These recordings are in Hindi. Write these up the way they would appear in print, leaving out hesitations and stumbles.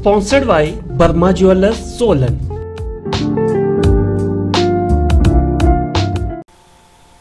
Sponsored by Verma jewellers Solan.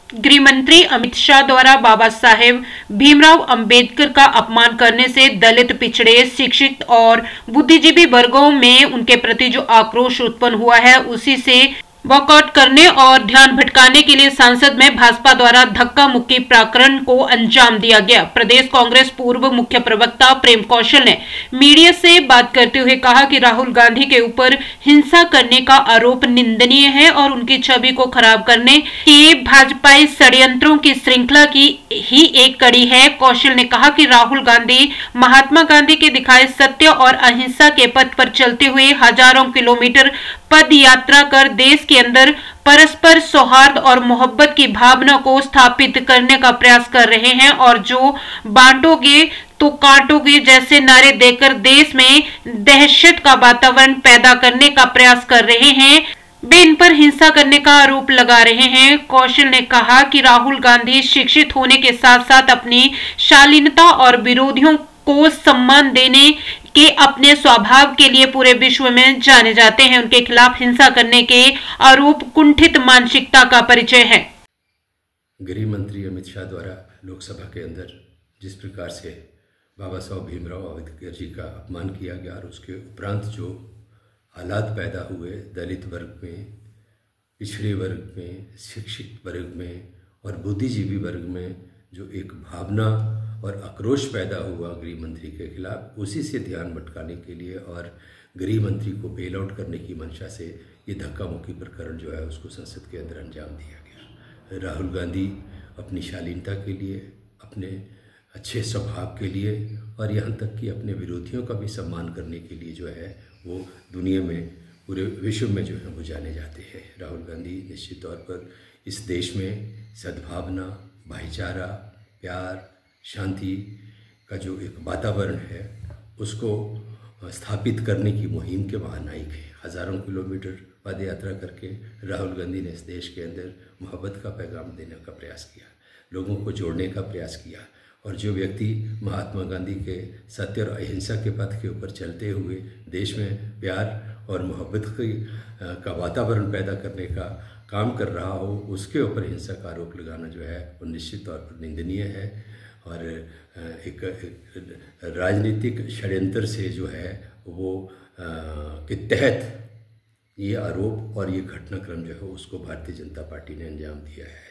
गृह मंत्री अमित शाह द्वारा बाबा साहेब भीमराव अंबेडकर का अपमान करने से दलित, पिछड़े, शिक्षित और बुद्धिजीवी वर्गों में उनके प्रति जो आक्रोश उत्पन्न हुआ है, उसी से वॉकआउट करने और ध्यान भटकाने के लिए सांसद में भाजपा द्वारा धक्का मुक्की प्रकरण को अंजाम दिया गया। प्रदेश कांग्रेस पूर्व मुख्य प्रवक्ता प्रेम कौशल ने मीडिया से बात करते हुए कहा कि राहुल गांधी के ऊपर हिंसा करने का आरोप निंदनीय है और उनकी छवि को खराब करने के भाजपाई षड्यंत्रों की श्रृंखला की ही एक कड़ी है। कौशल ने कहा कि राहुल गांधी महात्मा गांधी के दिखाए सत्य और अहिंसा के पथ पर चलते हुए हजारों किलोमीटर पद यात्रा कर देश के अंदर परस्पर सौहार्द और मोहब्बत की भावना को स्थापित करने का प्रयास कर रहे हैं और जो बांटोगे तो काटोगे जैसे नारे देकर देश में दहशत का वातावरण पैदा करने का प्रयास कर रहे हैं, वे इन पर हिंसा करने का आरोप लगा रहे हैं। कौशल ने कहा कि राहुल गांधी शिक्षित होने के साथ साथ अपनी शालीनता और विरोधियों को सम्मान देने के अपने स्वभाव के लिए पूरे विश्व में जाने जाते हैं। उनके खिलाफ हिंसा करने के आरोप कुंठित मानसिकता का परिचय है। गृह मंत्री अमित शाह द्वारा लोकसभा के अंदर जिस प्रकार से बाबा साहब भीमराव अंबेडकर जी का अपमान किया गया और उसके उपरांत जो हालात पैदा हुए दलित वर्ग में, पिछड़े वर्ग में, शिक्षित वर्ग में और बुद्धिजीवी वर्ग में जो एक भावना और आक्रोश पैदा हुआ गृह मंत्री के खिलाफ, उसी से ध्यान भटकाने के लिए और गृह मंत्री को बेल आउट करने की मंशा से ये धक्का मुक्की प्रकरण जो है उसको संसद के अंदर अंजाम दिया गया। राहुल गांधी अपनी शालीनता के लिए, अपने अच्छे स्वभाव के लिए और यहाँ तक कि अपने विरोधियों का भी सम्मान करने के लिए जो है वो दुनिया में, पूरे विश्व में जो है वो जाने जाते हैं। राहुल गांधी निश्चित तौर पर इस देश में सद्भावना, भाईचारा, प्यार, शांति का जो एक वातावरण है उसको स्थापित करने की मुहिम के महानायक हैं। हज़ारों किलोमीटर पद यात्रा करके राहुल गांधी ने इस देश के अंदर मोहब्बत का पैगाम देने का प्रयास किया, लोगों को जोड़ने का प्रयास किया और जो व्यक्ति महात्मा गांधी के सत्य और अहिंसा के पथ के ऊपर चलते हुए देश में प्यार और मोहब्बत का वातावरण पैदा करने का काम कर रहा हो, उसके ऊपर हिंसा का आरोप लगाना जो है वो निश्चित तौर पर निंदनीय है और एक राजनीतिक षड्यंत्र से जो है वो के तहत ये आरोप और ये घटनाक्रम जो है उसको भारतीय जनता पार्टी ने अंजाम दिया है।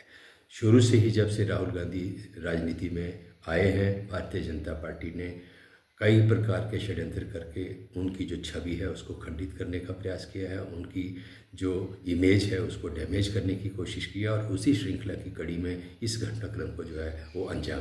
शुरू से ही जब से राहुल गांधी राजनीति में आए हैं, भारतीय जनता पार्टी ने कई प्रकार के षड्यंत्र करके उनकी जो छवि है उसको खंडित करने का प्रयास किया है, उनकी जो इमेज है उसको डैमेज करने की कोशिश की और उसी श्रृंखला की कड़ी में इस घटनाक्रम को जो है वो अंजाम